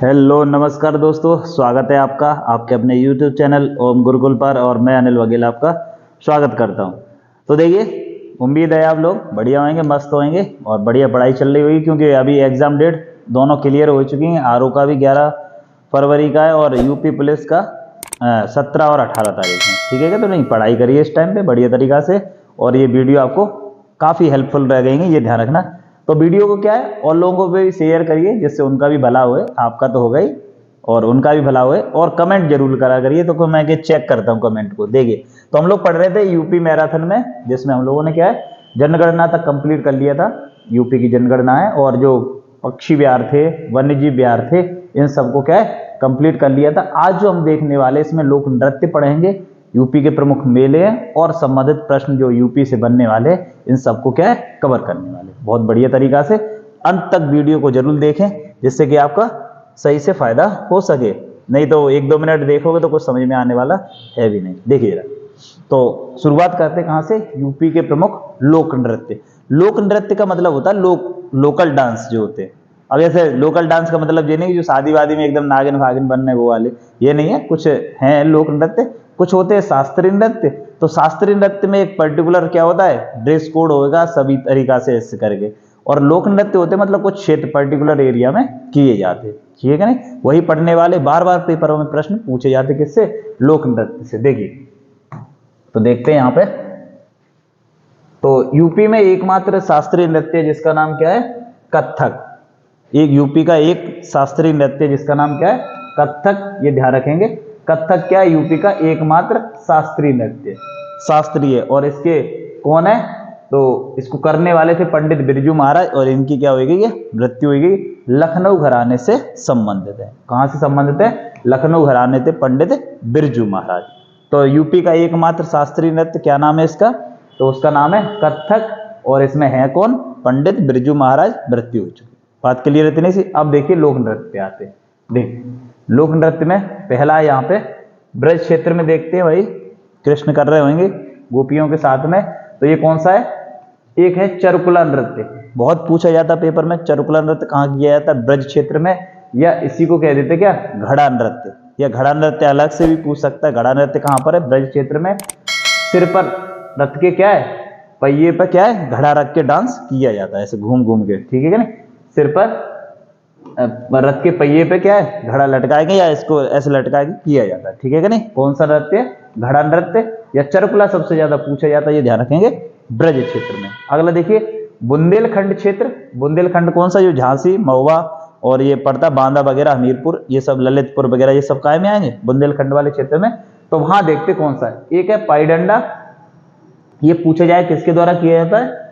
Hello नमस्कार दोस्तों, स्वागत है आपका आपके अपने YouTube चैनल ओम गुरुकुल पर। और मैं अनिल वकील आपका स्वागत करता हूं। तो देखिए, उम्मीद है आप लोग बढ़िया होंगे, मस्त होंगे और बढ़िया पढ़ाई चल रही होगी, क्योंकि अभी एग्जाम डेट दोनों क्लियर हो चुकी हैं। आरओ का भी 11 फरवरी का है और यूपी पुलिस का 17 और 18 तारीख है। ठीक है क्या? तो नहीं, पढ़ाई करिए इस टाइम पे बढ़िया तरीका से, और ये वीडियो आपको काफ़ी हेल्पफुल रह गई, ये ध्यान रखना। तो वीडियो को क्या है, और लोगों को भी शेयर करिए, जिससे उनका भी भला होए, आपका तो होगा ही और उनका भी भला होए। और कमेंट जरूर करा करिए, तो मैं चेक करता हूँ कमेंट को। देखिए, तो हम लोग पढ़ रहे थे यूपी मैराथन में, जिसमें हम लोगों ने क्या है, जनगणना तक कंप्लीट कर लिया था। यूपी की जनगणना है, और जो पक्षी विहार थे, वन्य जीव विहार थे, इन सबको क्या है कंप्लीट कर लिया था। आज जो हम देखने वाले, इसमें लोक नृत्य पढ़ेंगे, यूपी के प्रमुख मेले हैं और संबंधित प्रश्न जो यूपी से बनने वाले, इन सबको क्या है कवर करने वाले। बहुत बढ़िया तरीका से अंत तक वीडियो को जरूर देखें, जिससे कि आपका सही से फायदा हो सके। नहीं तो 1-2 मिनट देखोगे तो कुछ समझ में आने वाला है भी नहीं। देखिए जरा, तो शुरुआत करते कहां से, यूपी के प्रमुख लोक नृत्य। लोक नृत्य का मतलब होता है लोकल डांस जो होते हैं। अब ऐसे लोकल डांस का मतलब ये नहीं जो शादी वादी में एकदम नागिन फागिन बनने वो वाले, ये नहीं है। कुछ हैं लोक नृत्य, कुछ होते हैं शास्त्रीय नृत्य। तो शास्त्रीय नृत्य में एक पर्टिकुलर क्या होता है, ड्रेस कोड होगा सभी तरीका से ऐसे करके। और लोक नृत्य होते मतलब कुछ क्षेत्र पर्टिकुलर एरिया में किए जाते, ठीक है नहीं। वही पढ़ने वाले बार बार पेपरों में प्रश्न पूछे जाते, किससे, लोक नृत्य से। देखिए, तो देखते हैं यहां पे, तो यूपी में एकमात्र शास्त्रीय नृत्य जिसका नाम क्या है, कथक। एक यूपी का एक शास्त्रीय नृत्य जिसका नाम क्या है, कथक। ये ध्यान रखेंगे, कथक क्या है, यूपी का एकमात्र शास्त्रीय नृत्य, शास्त्रीय। और इसके कौन है, तो इसको करने वाले थे पंडित बिरजू महाराज, और इनकी क्या होगी, ये मृत्यु हुई, लखनऊ घराने से संबंधित है। कहां से संबंधित है, लखनऊ घराने थे पंडित बिरजू महाराज। तो यूपी का एकमात्र शास्त्रीय नृत्य क्या नाम है इसका, तो उसका नाम है कथक। और इसमें है कौन, पंडित बिरजू महाराज, मृत्यु हो चुकी। बात क्लियर है इतनी सी। अब देखिए लोक नृत्य पे आते। देख, लोक नृत्य में पहला यहाँ पे ब्रज क्षेत्र में देखते हैं, भाई कृष्ण कर रहे होंगे गोपियों के साथ में। तो ये कौन सा है, एक है चरुकुला नृत्य। बहुत पूछा जाता पेपर में, चरुकुला नृत्य कहाँ किया जाता है, ब्रज क्षेत्र में, या इसी को कह देते क्या, घड़ा नृत्य। या घड़ा नृत्य अलग से भी पूछ सकता है। घड़ा नृत्य कहाँ पर है, ब्रज क्षेत्र में। सिर पर रथ के क्या है, पहिए पर क्या है, घड़ा रख के डांस किया जाता है, ऐसे घूम घूम के, ठीक है क्या नहीं। सिर पर रथ के पहिए पे क्या है, घड़ा लटकाएंगे, या इसको ऐसे लटका के किया जाता है, ठीक है क्या नहीं। कौन सा नृत्य, घड़ा नृत्य या चरुकुला सबसे ज्यादा पूछा जाता है, ये ध्यान रखेंगे, ब्रज क्षेत्र में। अगला देखिए, बुंदेलखंड क्षेत्र। बुंदेलखंड कौन सा, जो झांसी, महुआ और ये पड़ता बांदा वगैरह, हमीरपुर, ये सब ललितपुर वगैरह, ये सब काय में आएंगे, बुंदेलखंड वाले क्षेत्र में। तो वहां देखते कौन सा है, एक है पाईडंडा। ये पूछा जाए किसके द्वारा किया जाता है,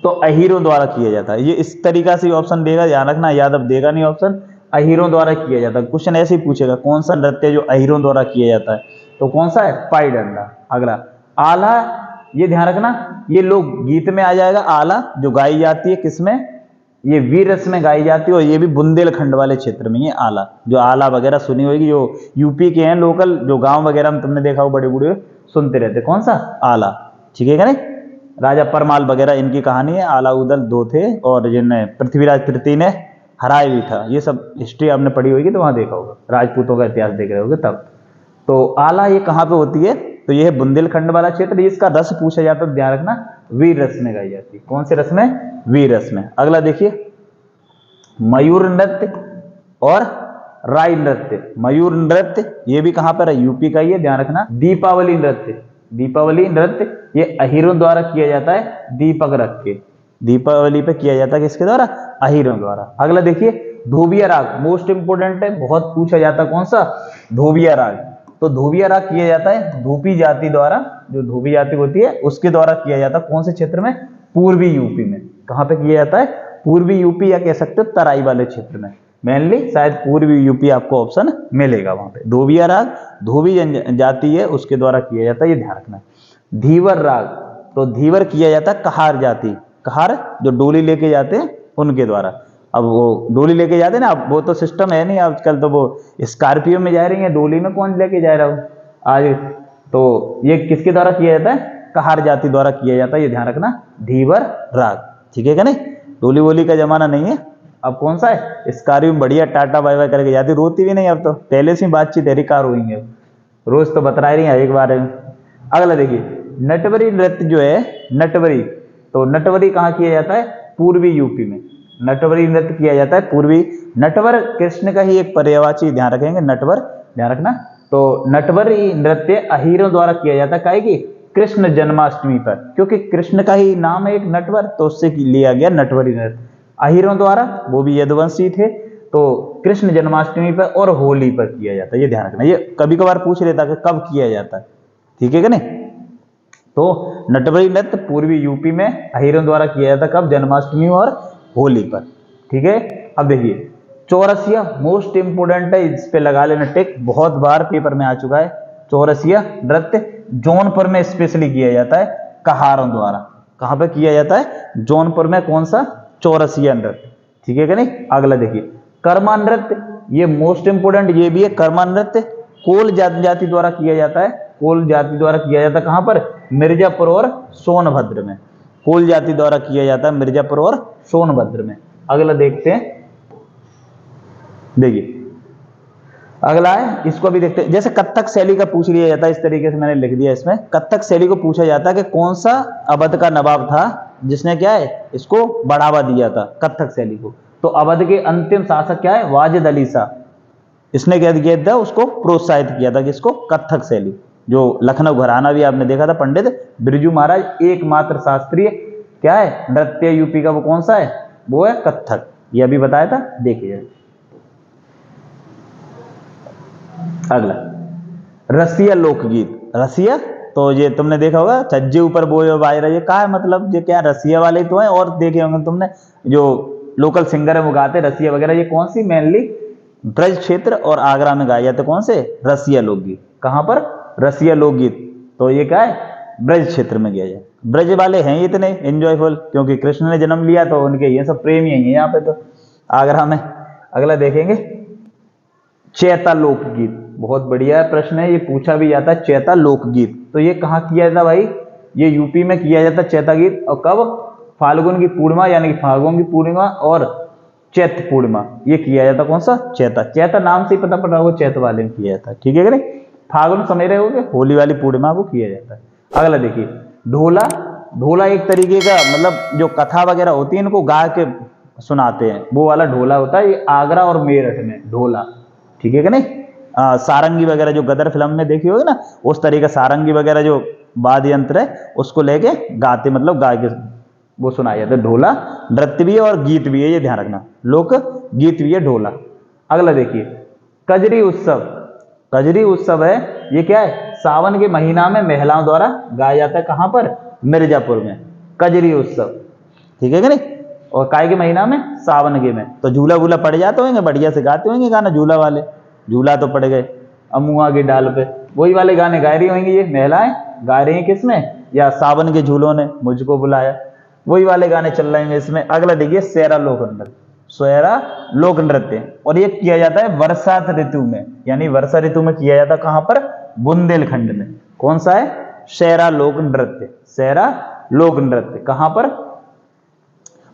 तो अहीरों द्वारा किया जाता है। ये इस तरीका से ऑप्शन देगा, ध्यान रखना, यादव देगा नहीं ऑप्शन, अहीरों द्वारा किया जाता है। क्वेश्चन ऐसे ही पूछेगा, कौन सा नृत्य जो अहीरों द्वारा किया जाता है, तो कौन सा है, पाईडंडा। अगला आला, ये ध्यान रखना, ये लोग गीत में आ जाएगा। आला जो गाई जाती है किसमें, ये वीर रस में गाई जाती है, और ये भी बुंदेलखंड वाले क्षेत्र में। ये आला, जो आला वगैरह सुनी होगी, जो यूपी के हैं लोकल, जो गांव वगैरह में तुमने देखा हो, बड़े बूढ़े सुनते रहते, कौन सा, आला, ठीक है क्या नहीं। राजा परमाल वगैरह इनकी कहानी है। आला उदल दो थे, और जिन्हें पृथ्वीराज तृतीय ने हराया भी था। ये सब हिस्ट्री आपने पढ़ी होगी तो वहां देखा होगा, राजपूतों का इतिहास देख रहे होगे तब। तो आला ये कहाँ पे होती है, तो ये है बुंदेलखंड वाला क्षेत्र। इसका रस पूछा जाता है, ध्यान रखना, वीर रस में गाई जाती है। कौन से रस में, वीर रस में। अगला देखिए, मयूर नृत्य और राई नृत्य। मयूर नृत्य ये भी कहां पर है, यूपी का ही है, ध्यान रखना। दीपावली नृत्य, दीपावली नृत्य ये अहीरों द्वारा किया जाता है, दीपक रख के। दीपावली पे किया जाता है किसके द्वारा, अहीरों द्वारा। अगला देखिए, धोबिया राग, मोस्ट इंपोर्टेंट है, बहुत पूछा जाता है, कौन सा, धोबिया राग। तो धोबिया राग किया जाता है धोबी जाति द्वारा, जो धोबी जाति होती है उसके द्वारा किया जाता है। कौन से क्षेत्र में, पूर्वी यूपी में। कहां पे किया जाता है, पूर्वी यूपी, या कह सकते हो तराई वाले क्षेत्र में। मेनली शायद पूर्वी यूपी आपको ऑप्शन मिलेगा वहां पे। धोबिया राग धोबी जाति है उसके द्वारा किया जाता है, ये ध्यान रखना। धीवर राग, तो धीवर किया जाता है कहार जाति, कहार जो डोली लेके जाते हैं उनके द्वारा। अब वो डोली लेके जाते हैं ना, अब वो तो सिस्टम है नहीं आजकल, तो वो स्कॉर्पियो में जा रही है, डोली में कौन लेके जा रहा हूँ आज। तो ये किसके द्वारा किया जाता है, कहार जाति द्वारा किया जाता है, ये ध्यान रखना, धीवर राग, ठीक है क्या नहीं। डोली वोली का जमाना नहीं है, अब कौन सा है, इस कार में बढ़िया टाटा बाय बाय करके जाती, रोती भी नहीं अब तो, पहले से ही बातचीत है, कार हुई है, रोज तो बता रही है एक बार में। अगला देखिए नटवरी नृत्य जो है, नटवरी, तो नटवरी कहाँ किया जाता है, पूर्वी यूपी में नटवरी नृत्य किया जाता है पूर्वी। नटवर कृष्ण का ही एक पर्यायवाची, ध्यान रखेंगे, नटवर ध्यान रखना। तो नटवरी नृत्य अहीरों द्वारा किया जाता है, काहे की, कृष्ण जन्माष्टमी पर, क्योंकि कृष्ण का ही नाम है एक नटवर, तो उससे लिया गया नटवरी नृत्य अहीरों द्वारा, वो भी यदुवंशी थे, तो कृष्ण जन्माष्टमी पर और होली पर किया जाता है, ये ध्यान रखना। ये कभी कभार पूछ लेता कि कब किया जाता है, ठीक है कि नहीं। तो नटवरी नृत्य पूर्वी यूपी में अहीरों द्वारा किया जाता, कब, जन्माष्टमी और होली पर, ठीक है। अब देखिए चौरसिया मोस्ट इंपोर्टेंट है, इस पे लगा लेना टिक, बहुत बार पेपर में आ चुका है। चौरसिया नृत्य जौनपुर में स्पेशली किया जाता है कहारों द्वारा, कहां पे किया जाता है, जौनपुर में, कौन सा, चौरसिया नृत्य, ठीक है कि नहीं। अगला देखिए कर्मा नृत्य, ये मोस्ट इंपोर्टेंट, ये भी है कर्मा नृत्य, कोल जाति द्वारा किया जाता है, कोल जाति द्वारा किया जाता है, कहां पर, मिर्जापुर और सोनभद्र में, कोल जाति द्वारा किया जाता है मिर्जापुर और सोनभद्र में। अगला देखते हैं, देखिए अगला है, इसको भी देखते हैं। जैसे कथक शैली का पूछ लिया जाता है, इस तरीके से मैंने लिख दिया इसमें, कथक शैली को पूछा जाता है कि कौन सा अवध का नवाब था जिसने क्या है, इसको बढ़ावा दिया था कथक शैली को। तो अवध के अंतिम शासक क्या है, वाजिद अली शाह, इसने क्या किया था, उसको प्रोत्साहित किया था, किसको, कथक शैली। जो लखनऊ घराना भी आपने देखा था, पंडित बिरजू महाराज, एकमात्र शास्त्रीय क्या है, नृत्य यूपी का, वो कौन सा है, वो है कथक, ये अभी बताया था, देखिए। अगला रसिया लोकगीत, रसिया, तो ये तुमने देखा होगा, छज्जे ऊपर बोए बाज रही है, कहा है मतलब, ये क्या रसिया वाले तो हैं, और देखे होंगे तुमने जो लोकल सिंगर है वो गाते रसिया वगैरह, ये कौन सी, मेनली ब्रज क्षेत्र और आगरा में गाए जाते, कौन से, रसिया लोकगीत, कहां पर, रसिया लोकगीत, तो ये क्या है, ब्रज क्षेत्र में किया जाए। ब्रज वाले हैं इतने एंजॉयफुल, क्योंकि कृष्ण ने जन्म लिया, तो उनके ये सब प्रेमी हैं यहाँ पे, तो आगरा में। अगला देखेंगे चैता लोकगीत, बहुत बढ़िया प्रश्न है, ये पूछा भी जाता है, चैता लोकगीत, तो ये कहाँ किया जाता भाई, ये यूपी में किया जाता चैता गीत, और कब, फाल्गुन की पूर्णिमा, यानी कि फाल्गुन की पूर्णिमा और चैत पूर्णिमा, ये किया जाता, कौन सा, चैता, चैता नाम से ही पता पड़ा होगा, चैत वाले में किया जाता है, ठीक है कि नहीं। फाल्गुन समझ रहे होगे, होली वाली पूर्णिमा को किया जाता है। अगला देखिए ढोला, ढोला एक तरीके का, मतलब जो कथा वगैरह होती है इनको गा के सुनाते हैं, वो वाला ढोला होता है, ये आगरा और मेरठ में ढोला, ठीक है कि नहीं। सारंगी वगैरह जो गदर फिल्म में देखी होगी ना, उस तरह का सारंगी वगैरह जो वाद्य यंत्र है उसको लेके गाते, मतलब गा के वो सुनाया जाता है। ढोला नृत्य भी है और गीत भी है, ये ध्यान रखना, लोक गीत भी है ढोला। अगला देखिए कजरी उत्सव, कजरी उत्सव है, ये क्या है, सावन के महीना में महिलाओं द्वारा गाया जाता है, कहां पर, मिर्जापुर में, कजरी उत्सव, ठीक है कि नहीं। और काय के महीना में, सावन के में, तो झूला वूला पड़ जाते होंगे, बढ़िया से गाते होंगे गाना, झूला वाले, झूला तो पड़ गए, अमुआ के डाल पे, वही वाले गाने गा रही होंगी ये महिलाएं, गा रही हैं किसमें, या सावन के झूलों ने मुझको बुलाया, वही वाले गाने चल रहे हैं इसमें। अगला देखिए सेरा लोक नृत्य, सेरा लोक नृत्य, और ये किया जाता है वर्षा ऋतु में, यानी वर्षा ऋतु में किया जाता है, कहां पर, बुंदेलखंड में, कौन सा है, सेरा लोक नृत्य, सेरा लोक नृत्य कहां पर,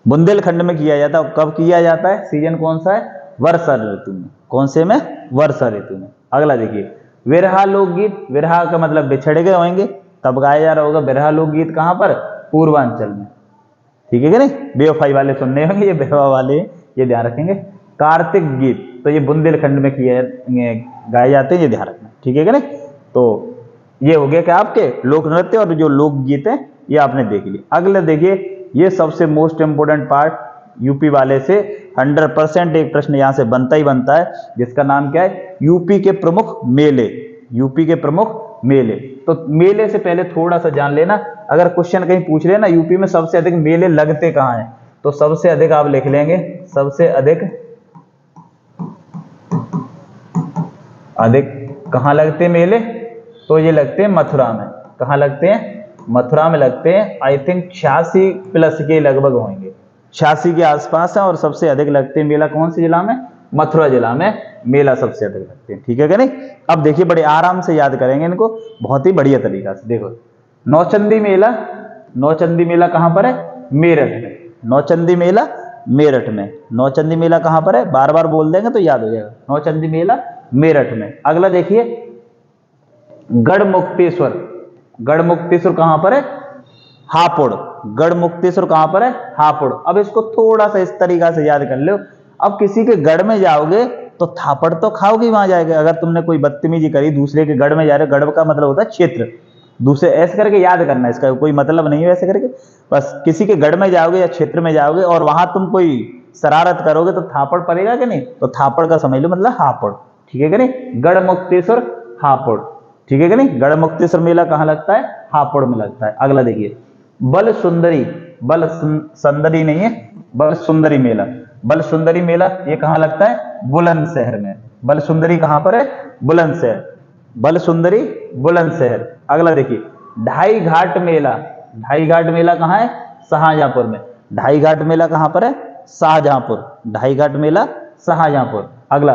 बुंदेलखंड में किया जाता है। कब किया जाता है, सीजन कौन सा है, वर्षा ऋतु में, कौन से में, वर्षा ऋतु में। अगला देखिए विरहा लोकगीत, विरहा का मतलब बिछड़ गए होंगे तब गाया जा रहा होगा, विरहा लोकगीत कहां पर, पूर्वांचल में, ठीक है कि नहीं। बेवफाई वाले सुनने होंगे, ये बेवफा वाले, ये ध्यान रखेंगे। कार्तिक गीत, तो ये बुंदेलखंड में किए गाए जाते हैं, ये ध्यान रखना, ठीक है कि नहीं। तो ये हो गया क्या आपके लोक नृत्य और जो लोकगीत है, ये आपने देख लिया। अगले देखिए ये सबसे मोस्ट इंपोर्टेंट पार्ट, यूपी वाले से 100% एक प्रश्न यहां से बनता ही बनता है, जिसका नाम क्या है, यूपी के प्रमुख मेले, यूपी के प्रमुख मेले। तो मेले से पहले थोड़ा सा जान लेना, अगर क्वेश्चन कहीं पूछ रहे ना यूपी में सबसे अधिक मेले लगते कहां हैं, तो सबसे अधिक आप लिख लेंगे, सबसे अधिक कहां लगते हैं मेले, तो ये लगते हैं मथुरा में, कहां लगते हैं, मथुरा में लगते हैं। आई थिंक 86+ के लगभग होंगे, 86 के आसपास है, और सबसे अधिक लगते हैं मेला कौन से जिला में, मथुरा जिला में मेला सबसे अधिक लगते हैं, ठीक है कि नहीं। अब देखिए बड़े आराम से याद करेंगे इनको, बहुत ही बढ़िया तरीका से। देखो नौचंदी मेला, नौचंदी मेला कहां पर है, मेरठ में, नौचंदी मेला मेरठ में। नौचंदी मेला कहां पर है, बार बार बोल देंगे तो याद हो जाएगा। नौचंदी मेला मेरठ में। अगला देखिए गढ़मुक्तेश्वर। गढ़मुक्तेश्वर कहां पर है, हापुड़। गढ़मुक्तेश्वर कहां पर है, हापुड़। अब इसको थोड़ा सा इस तरीका से याद कर लो। अब किसी के गढ़ में जाओगे तो थापड़ तो खाओगे वहां जाएगा। अगर तुमने कोई बदतमीजी करी, दूसरे के गढ़ में जा रहे हो, गढ़ का मतलब होता है क्षेत्र, दूसरे ऐसे करके याद करना है, इसका कोई मतलब नहीं है ऐसे करके। बस किसी के गढ़ में जाओगे या क्षेत्र में जाओगे और वहां तुम कोई शरारत करोगे तो थापड़ पड़ेगा कि नहीं, तो थापड़ का समझ लो मतलब हापुड़। ठीक है कि नहीं, गढ़मुक्तेश्वर हापुड़। ठीक है कि नहीं, गढ़मुक्तेश्वर मेला कहां लगता है, हापुड़ में लगता है। अगला देखिए बल सुंदरी। बल सुंदरी नहीं है, बल सुंदरी मेला। बल सुंदरी मेला ये कहां लगता है, बुलंदशहर में। बल सुंदरी कहां पर है, बुलंदशहर। बल सुंदरी बुलंदशहर। अगला देखिए ढाई घाट मेला। ढाई घाट मेला कहां है, शाहजहांपुर में। ढाई घाट मेला कहां पर है, शाहजहांपुर। ढाई घाट मेला शाहजहांपुर। अगला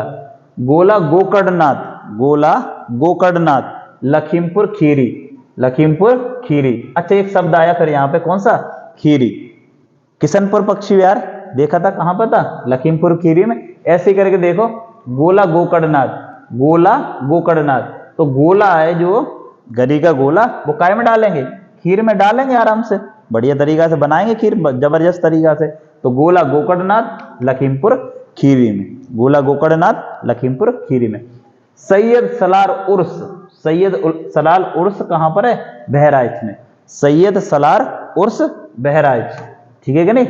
गोला गोकर्णनाथ। गोला गोकर्णनाथ लखीमपुर खीरी। लखीमपुर खीरी। अच्छा एक शब्द आया फिर यहां पे, कौन सा, खीरी। किशनपुर पक्षी विहार देखा था, कहां पर था, लखीमपुर खीरी में। ऐसे करके देखो गोला गोकर्णनाथ, गोला गोकर्णनाथ। तो गोला है जो गरी का गोला, वो काय में डालेंगे, खीर में डालेंगे आराम से, बढ़िया तरीका से बनाएंगे खीर, जबरदस्त तरीका से। तो गोला गोकर्णनाथ लखीमपुर खीरी में। गोला गोकर्णनाथ लखीमपुर खीरी में। सैयद सलार उर्स। सैयद सलार उर्स कहां पर है, बहराइच में। सैयद सलार उर्स बहराइच। ठीक है कि नहीं,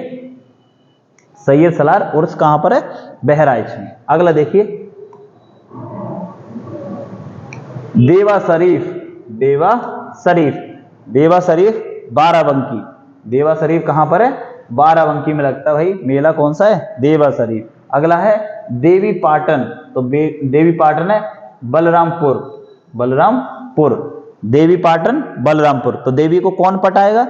सैयद सलार उर्स कहां पर है, बहराइच में। अगला देखिए देवा शरीफ। देवा शरीफ। देवा शरीफ बाराबंकी। देवा शरीफ कहां पर है, बाराबंकी में लगता है भाई मेला। कौन सा है, देवा शरीफ। अगला है देवी पाटन। तो देवी पाटन है बलरामपुर। बलरामपुर। देवी पाटन बलरामपुर। तो देवी को कौन पटाएगा,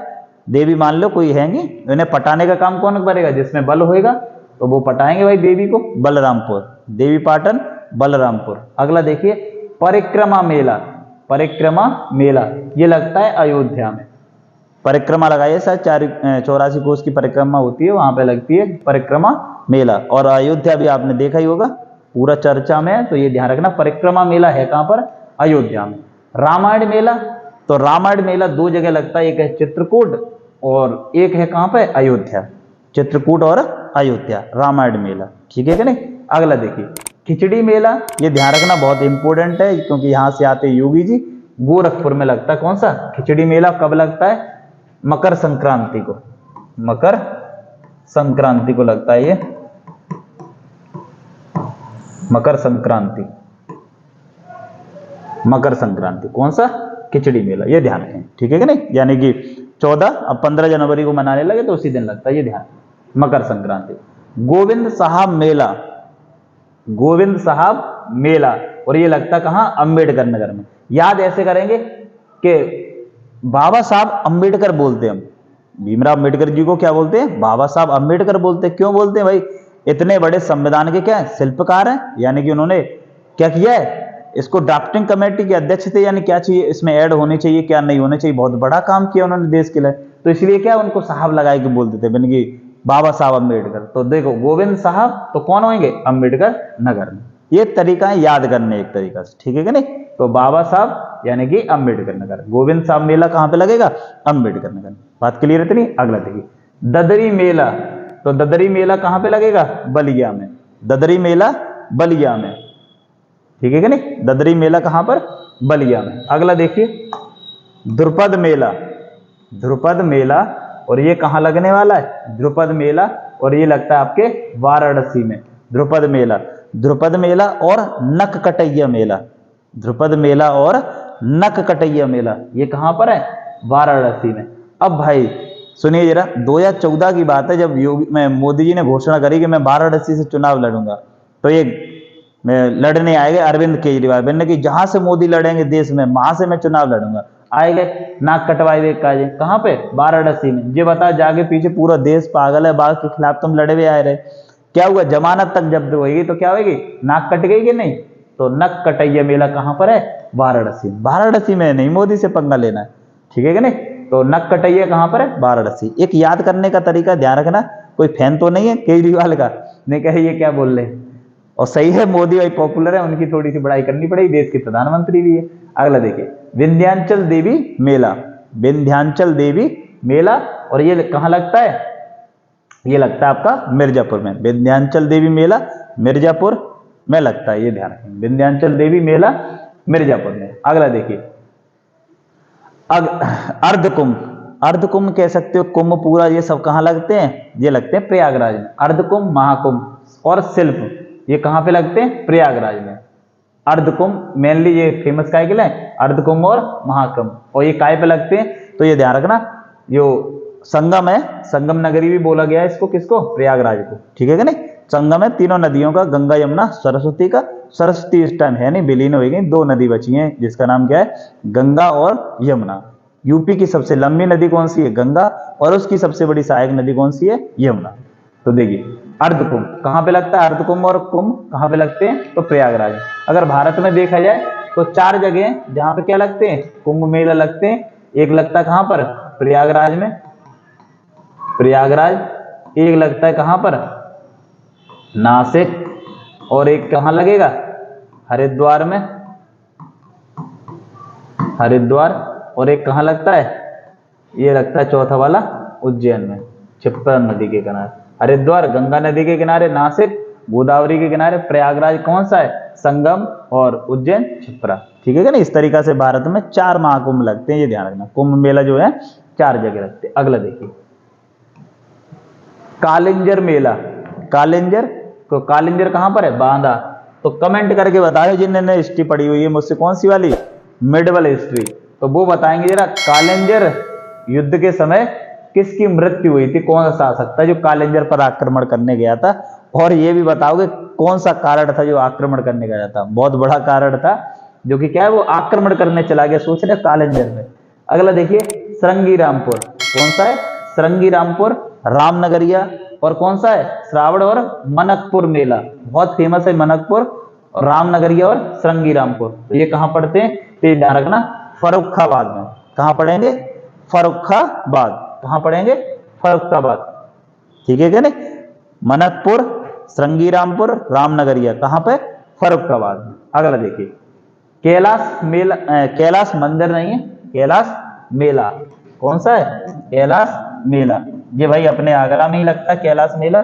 देवी मान लो कोई हैंगी, इन्हें पटाने का काम कौन करेगा, जिसमें बल होएगा तो वो पटाएंगे भाई देवी को, बलरामपुर। देवी पाटन बलरामपुर। अगला देखिए परिक्रमा मेला। परिक्रमा मेला ये लगता है अयोध्या में। परिक्रमा लगाइए, शायद 84 कोस की परिक्रमा होती है, वहां पे लगती है परिक्रमा मेला। और अयोध्या भी आपने देखा ही होगा, पूरा चर्चा में है, तो ये ध्यान रखना परिक्रमा मेला है कहां पर, अयोध्या में। रामायण मेला। तो रामायण मेला दो जगह लगता है, एक है चित्रकूट और एक है कहां पे, अयोध्या। चित्रकूट और अयोध्या, रामायण मेला। ठीक है कि नहीं। अगला देखिए खिचड़ी मेला। ये ध्यान रखना बहुत इंपॉर्टेंट है, क्योंकि यहां से आते योगी जी। गोरखपुर में लगता है कौन सा, खिचड़ी मेला। कब लगता है, मकर संक्रांति को। मकर संक्रांति को लगता है ये, मकर संक्रांति। मकर संक्रांति कौन सा, खिचड़ी मेला। ये ध्यान रखें, ठीक है कि नहीं। यानी कि 14 अब 15 जनवरी को मनाने लगे तो उसी दिन लगता है, ये ध्यान, मकर संक्रांति। गोविंद साहब मेला। गोविंद साहब मेला। और ये लगता कहां, अंबेडकर नगर में। याद ऐसे करेंगे कि बाबा साहब अंबेडकर बोलते हैं हम, भीमराव अंबेडकर जी को क्या बोलते हैं, बाबा साहब अंबेडकर बोलते हैं। क्यों बोलते हैं भाई, इतने बड़े संविधान के क्या है, शिल्पकार हैं। यानी कि उन्होंने क्या किया है, इसको ड्राफ्टिंग कमेटी के अध्यक्ष थे, यानी क्या चाहिए इसमें ऐड होने चाहिए, क्या नहीं होने चाहिए, बहुत बड़ा काम किया उन्होंने देश के लिए। तो इसलिए क्या उनको साहब लगा के बोलते थे, बन गई बाबा साहब अंबेडकर। तो देखो गोविंद साहब तो कौन होंगे, अंबेडकर नगर में। ये तरीका है याद करने एक तरीका से, ठीक है कि नहीं। तो बाबा साहब यानी कि अंबेडकर नगर। गोविंद साहब मेला कहां पे लगेगा, अंबेडकर नगर। बात क्लियर है इतनी। अगला देखिए ददरी मेला। तो ददरी मेला कहां पे लगेगा, बलिया में। ददरी मेला बलिया में, ठीक है कि नहीं। ददरी मेला कहां पर, बलिया में। अगला देखिए ध्रुपद मेला। ध्रुपद मेला, और ये कहां लगने वाला है, ध्रुपद मेला। और ये लगता है आपके वाराणसी में, ध्रुपद मेला। ध्रुपद मेला और नक कटैया मेला। ध्रुपद मेला और नक कटैया मेला ये कहां पर है, वाराणसी में। अब भाई सुनिए जरा, 2014 की बात है, जब मोदी जी ने घोषणा करी कि मैं वाराणसी से चुनाव लड़ूंगा। तो ये मैं लड़ने आए गए अरविंद केजरीवाल, मैंने कि जहां से मोदी लड़ेंगे देश में, वहां से मैं चुनाव लड़ूंगा। आए गए, नाक कटवाए हुए काजे कहां पे, वाराणसी में। ये बता जाके पीछे पूरा देश पागल है, बाघ के खिलाफ तुम लड़े हुए आए रहे। क्या हुआ, जमानत तक जब्त होगी तो क्या होगी, नाक कट गई कि नहीं। तो नक कटैया मेला कहां पर है, वाराणसी। वाराणसी में नहीं मोदी से पंगा लेना है, ठीक है कि नहीं। तो नक कटैया कहां पर है, वाराणसी। एक याद करने का तरीका ध्यान रखना, कोई फैन तो नहीं है केजरीवाल का, नहीं कहे ये क्या बोल रहे हैं। और सही है, मोदी भाई पॉपुलर है, उनकी थोड़ी सी बड़ाई करनी पड़ेगी, देश के प्रधानमंत्री भी है। अगला देखिए, विंध्याचल देवी मेला, विंध्याचल देवी मेला, और ये कहाँ लगता है, ये लगता है आपका मिर्जापुर में। विंध्याचल देवी मेला मिर्जापुर में लगता है, ये ध्यान रखें, विंध्याचल देवी मेला मिर्जापुर में। अगला देखिए, अर्धकुंभ, अर्धकुंभ कह सकते हो, कुंभ पूरा, ये सब कहाँ लगते हैं, ये लगते हैं प्रयागराज में। अर्धकुंभ, महाकुंभ और शिल्प ये कहाँ पे लगते हैं, प्रयागराज में। अर्धकुंभ मेनली ये फेमस काय के लिए, अर्धकुंभ और महाकुंभ, और ये काय पे लगते हैं, तो ये ध्यान रखना, जो संगम है, संगम नगरी भी बोला गया है इसको, किसको, प्रयागराज को, ठीक है कि नहीं। संगम है तीनों नदियों का, गंगा यमुना सरस्वती का। सरस्वती इस टाइम है नहीं, विलीन हो गई, दो नदी बची हैं जिसका नाम क्या है, गंगा और यमुना। यूपी की सबसे लंबी नदी कौन सी है, गंगा, और उसकी सबसे बड़ी सहायक नदी कौन सी है, यमुना। तो देखिए, अर्धकुंभ कहाँ पे लगता है, अर्धकुंभ और कुंभ कहाँ पे लगते हैं, तो प्रयागराज। अगर भारत में देखा जाए तो 4 जगह हैं जहां पे क्या लगते हैं, कुंभ मेला लगते हैं। एक लगता है कहां पर, प्रयागराज में, प्रयागराज। एक लगता है कहां पर, नासिक, और एक कहां लगेगा, हरिद्वार में, हरिद्वार। और एक कहां लगता है, ये लगता है चौथा वाला उज्जैन में, क्षिप्रा नदी के किनारे। हरिद्वार गंगा नदी के किनारे, नासिक गोदावरी के किनारे, प्रयागराज कौन सा है, संगम, और उज्जैन क्षिप्रा, ठीक है ना। इस तरीका से भारत में 4 महाकुंभ लगते हैं, ये ध्यान रखना। कुंभ मेला जो है 4 जगह लगते हैं। अगला देखिए, कालिंजर मेला, कालिंजर, तो कालिंजर कहां पर है, बांदा। तो कमेंट करके बताओ जिन्होंने हिस्ट्री पढ़ी हुई है मुझसे, कौन सी वाली, मिडवल हिस्ट्री, तो वो बताएंगे जरा, कालिंजर युद्ध के समय किसकी मृत्यु हुई थी, कौन सा शासक था जो कालिंजर पर आक्रमण करने गया था। और ये भी बताओगे कौन सा कारण था जो आक्रमण करने गया था, बहुत बड़ा कारण था, जो कि क्या है, वो आक्रमण करने चला गया, सोच रहे कालिंजर में। अगला देखिए, श्रृंगी रामपुर, कौन सा है, श्रृंगी रामपुर, रामनगरिया, और कौन सा है, श्रावण और मनकपुर मेला, बहुत फेमस है मनकपुर, और रामनगरिया और श्रृंगी रामपुर। तो ये कहां पड़ते हैं, तो ध्यान रखना, फर्रुखाबाद में। कहां पढ़ेंगे, फर्रुखाबाद, कहां पढ़ेंगे, फर्रुखाबाद, ठीक है क्या नहीं। मनकपुर, श्रृंगी रामपुर, रामनगरिया, कहां पे, फर्रुखाबाद में। अगला देखिए, कैलाश मेला, कैलाश मंदिर नहीं है, कैलाश मेला, कौन सा है, कैलाश मेला। ये भाई अपने आगरा में ही लगता है कैलाश मेला,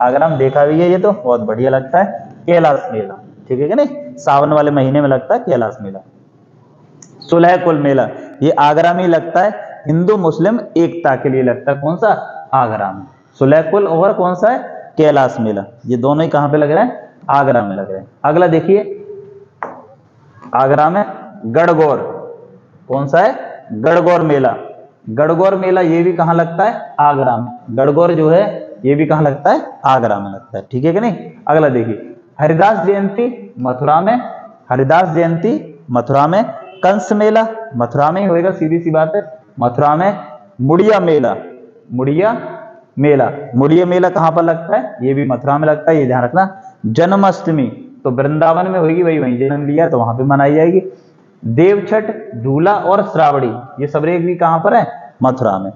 आगरा में देखा भी है, ये तो बहुत बढ़िया लगता है कैलाश मेला, ठीक है कि नहीं। सावन वाले महीने में लगता है कैलाश मेला। सुलह कुल मेला, ये आगरा में ही लगता है, हिंदू मुस्लिम एकता के लिए लगता है, कौन सा, आगरा में। सुलह कुल और कौन सा है, कैलाश मेला, ये दोनों ही कहां पे लग रहे हैं, आगरा में लग रहे हैं। अगला देखिए, आगरा में गणगौर, कौन सा है, गणगौर मेला, गणगौर मेला ये भी कहां लगता है, आगरा में। गणगौर जो है ये भी कहां लगता है, आगरा में लगता है, ठीक है कि नहीं। अगला देखिए, हरिदास जयंती मथुरा में, हरिदास जयंती मथुरा में। कंस मेला मथुरा में ही होएगा, सीधी सी बात है, मथुरा में। मुड़िया मेला, मुड़िया मेला, मुड़िया मेला कहां पर लगता है, ये भी मथुरा में लगता है, ये ध्यान रखना। जन्माष्टमी तो वृंदावन में होगी, वही जन्म लिया तो वहां पे मनाई जाएगी। देवछठ, झूला और श्रावणी, ये सब एक भी कहां पर है, मथुरा में।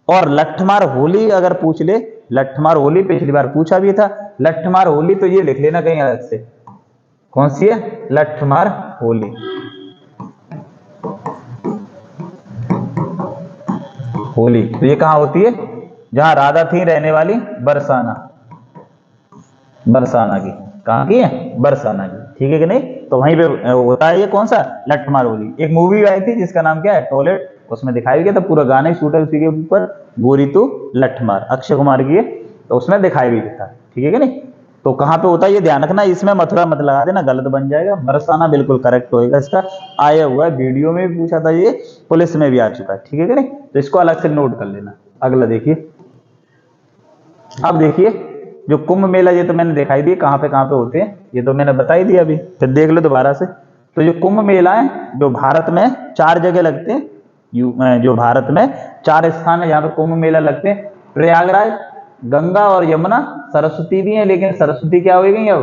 और लट्ठमार होली अगर पूछ ले, लट्ठमार होली पिछली बार पूछा भी था, लट्ठमार होली तो ये लिख लेना कहीं अलग से, कौन सी है, लट्ठमार होली। होली तो ये कहां होती है, जहां राधा थी रहने वाली बरसाना, बरसाना की, कहां की है, बरसाना की, ठीक है कि नहीं। तो वहीं पे होता है ये कौन सा, लट्ठमार होली। एक मूवी आई थी जिसका नाम क्या है, टॉयलेट, उसमें दिखाया गया था, पूरा गाना ही शूट है उसी के ऊपर, गोरी तू लट्ठमार, अक्षय कुमार की है, तो उसमें दिखाई भी था, ठीक है कि नहीं। तो कहां पे होता है ये ध्यान रखना, इसमें मथुरा मत लगा देना, गलत बन जाएगा। बरसाना बिल्कुल करेक्ट होएगा, इसका आया हुआ है, वीडियो में भी पूछा था, ये पुलिस में भी आ चुका है, ठीक है कि नहीं। तो इसको अलग से नोट कर लेना। अगला देखिए, अब देखिए जो कुंभ मेला, ये तो मैंने दिखाई दिया कहां पे होते हैं, ये तो मैंने बता ही दिया अभी, फिर देख लो दोबारा से। तो जो कुंभ मेला है जो भारत में 4 जगह लगते हैं, जो भारत में 4 स्थान है जहां पे कुंभ मेला लगते हैं। प्रयागराज, गंगा और यमुना, सरस्वती भी है, लेकिन सरस्वती क्या हो गई है,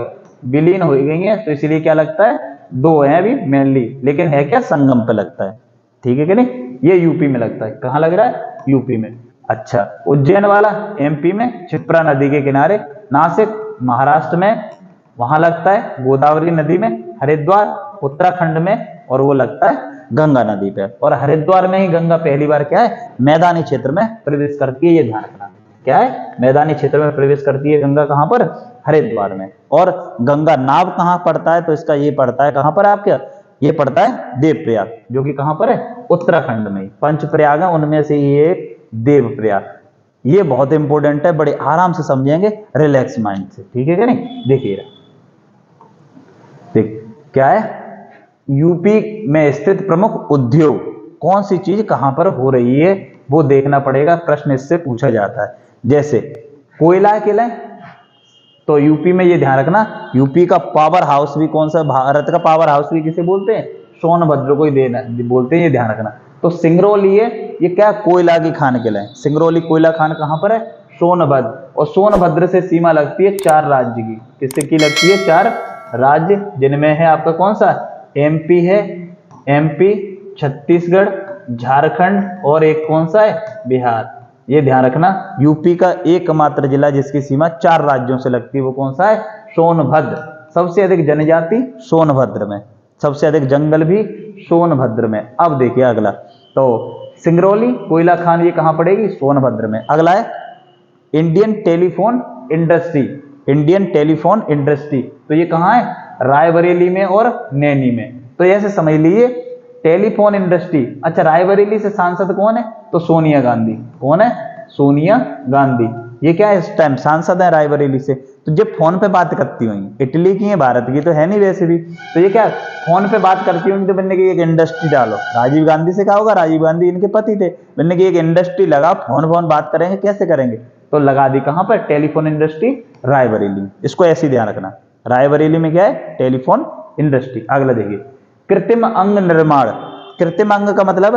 विलीन हो गई है, तो इसलिए क्या लगता है, 2 है अभी मेनली, लेकिन है क्या, संगम पे लगता है, ठीक है कि नहीं। ये यूपी में लगता है, कहां लग रहा है, यूपी में। अच्छा, उज्जैन वाला एमपी में क्षिप्रा नदी के किनारे, नासिक महाराष्ट्र में वहां लगता है गोदावरी नदी में, हरिद्वार उत्तराखंड में और वो लगता है गंगा नदी पे। और हरिद्वार में ही गंगा पहली बार क्या है मैदानी क्षेत्र में प्रवेश करती है, ये ध्यान रखना। क्या है मैदानी क्षेत्र में प्रवेश करती है गंगा, कहां पर हरिद्वार में। और गंगा नाव कहां पड़ता है तो इसका ये पड़ता है कहां पर आपके, ये पड़ता है देवप्रयाग, जो कि कहां पर है उत्तराखंड में। पंच प्रयाग है उनमें से ये एक देवप्रयाग। ये बहुत इंपॉर्टेंट है, बड़े आराम से समझेंगे रिलैक्स माइंड से, ठीक है क्या नहीं। देखिए देख क्या है, यूपी में स्थित प्रमुख उद्योग कौन सी चीज कहां पर हो रही है वो देखना पड़ेगा, प्रश्न इससे पूछा जाता है। जैसे कोयला के लिए तो यूपी में ये ध्यान रखना, यूपी का पावर हाउस भी कौन सा, भारत का पावर हाउस भी किसे बोलते हैं, सोनभद्र को ही देना बोलते हैं, ये ध्यान रखना। तो सिंगरौली है ये क्या कोयला की खान के लिए, सिंगरौली कोयला खान कहां पर है सोनभद्र। और सोनभद्र से सीमा लगती है 4 राज्य की, किससे की लगती है 4 राज्य, जिनमें है आपका कौन सा एमपी है, एमपी छत्तीसगढ़ झारखंड और एक कौन सा है बिहार। ये ध्यान रखना यूपी का एकमात्र जिला जिसकी सीमा 4 राज्यों से लगती है वो कौन सा है सोनभद्र। सबसे अधिक जनजाति सोनभद्र में, सबसे अधिक जंगल भी सोनभद्र में। अब देखिए अगला, तो सिंगरौली कोयला खान ये कहां पड़ेगी सोनभद्र में। अगला है Indian telephone industry, Indian telephone industry तो ये कहां है रायबरेली में और नैनी में। तो ऐसे समझ लीजिए टेलीफोन इंडस्ट्री। अच्छा रायबरेली से सांसद कौन है तो सोनिया गांधी, कौन है सोनिया गांधी, ये क्या है इस टाइम सांसद है रायबरेली से। तो जब फोन पे बात करती हुई, इटली की है भारत की तो है नहीं वैसे भी, तो ये क्या फोन पे बात करती हुई तो बनने की एक इंडस्ट्री डालो। राजीव गांधी से क्या होगा, राजीव गांधी इनके पति थे, बनने की एक इंडस्ट्री लगा, फोन फोन बात करेंगे कैसे करेंगे, तो लगा दी कहां पर टेलीफोन इंडस्ट्री रायबरेली। इसको ऐसे ध्यान रखना, रायबरेली में क्या है टेलीफोन इंडस्ट्री। अगला देखिए कृत्रिम अंग निर्माण, कृत्रिम अंग का मतलब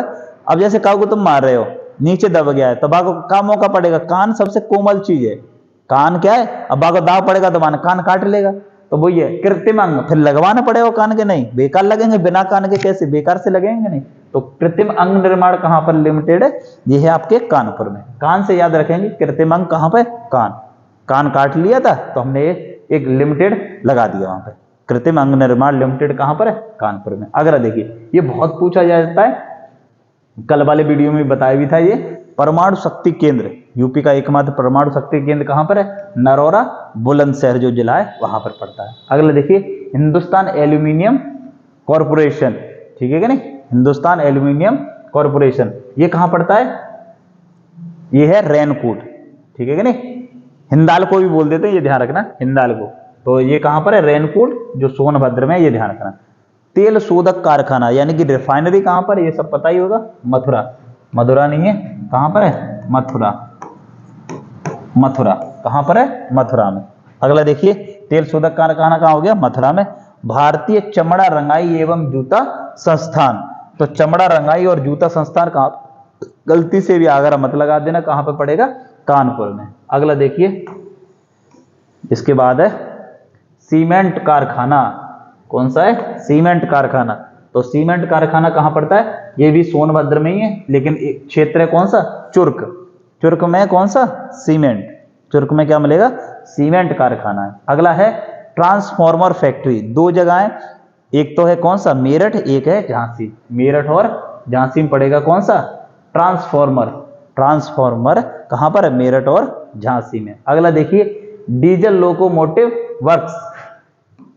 अब जैसे काऊ को तुम मार रहे हो नीचे दब गया है तो बाघ को क्या मौका पड़ेगा, कान सबसे कोमल चीज है, कान क्या है, अब बाघ को दाव पड़ेगा तो कान काट लेगा, तो वही है कृत्रिम अंग। फिर लगवाना पड़ेगा कान के, नहीं बेकार लगेंगे, बिना कान के कैसे बेकार से लगेंगे नहीं। तो कृत्रिम अंग निर्माण कहां पर लिमिटेड है, ये है आपके कानपुर में। कान से याद रखेंगे कृत्रिम अंग कहां पर, कान, कान काट लिया था तो हमने एक लिमिटेड लगा दिया वहां पर, कृत्रिम अंग निर्माण लिमिटेड कहां पर है कानपुर में। अगला देखिए ये बहुत पूछा जाता है, कल वाले वीडियो में बताया भी था, ये परमाणु शक्ति केंद्र, यूपी का एकमात्र परमाणु शक्ति केंद्र कहां पर है नरौरा बुलंदशहर जो जिला है वहां पर पड़ता है। अगला देखिए हिंदुस्तान एल्यूमिनियम कॉरपोरेशन, ठीक है कि नहीं, हिंदुस्तान एल्यूमिनियम कॉरपोरेशन ये कहां पड़ता है, ये है रेनकूट, ठीक है कि नहीं, हिंदाल्को भी बोल देते हैं, ये ध्यान रखना हिंदाल्को। तो ये कहां पर है रेनकूट जो सोनभद्र में, ये ध्यान रखना। तेल शोधक कारखाना यानी कि रिफाइनरी कहां पर है ये सब पता ही होगा, मथुरा, मथुरा नहीं है, कहां पर है मथुरा, मथुरा कहां पर है मथुरा में। अगला देखिए तेल शोधक कारखाना कहां हो गया मथुरा में। भारतीय चमड़ा रंगाई एवं जूता संस्थान, तो चमड़ा रंगाई और जूता संस्थान कहां, गलती से भी अगर मत लगा देना, कहां पर पड़ेगा कानपुर में। अगला देखिए इसके बाद है सीमेंट कारखाना, कौन सा है सीमेंट कारखाना, तो सीमेंट कारखाना कहां पड़ता है, ये भी सोनभद्र में ही है, लेकिन क्षेत्र है कौन सा चुर्क, चुर्क में कौन सा सीमेंट, चुर्क में क्या मिलेगा सीमेंट कारखाना है। अगला है ट्रांसफॉर्मर फैक्ट्री, 2 जगह है, एक तो है कौन सा मेरठ, एक है झांसी, मेरठ और झांसी में पड़ेगा कौन सा ट्रांसफॉर्मर, ट्रांसफॉर्मर कहां पर है मेरठ और झांसी में। अगला देखिए डीजल लोकोमोटिव वर्क्स,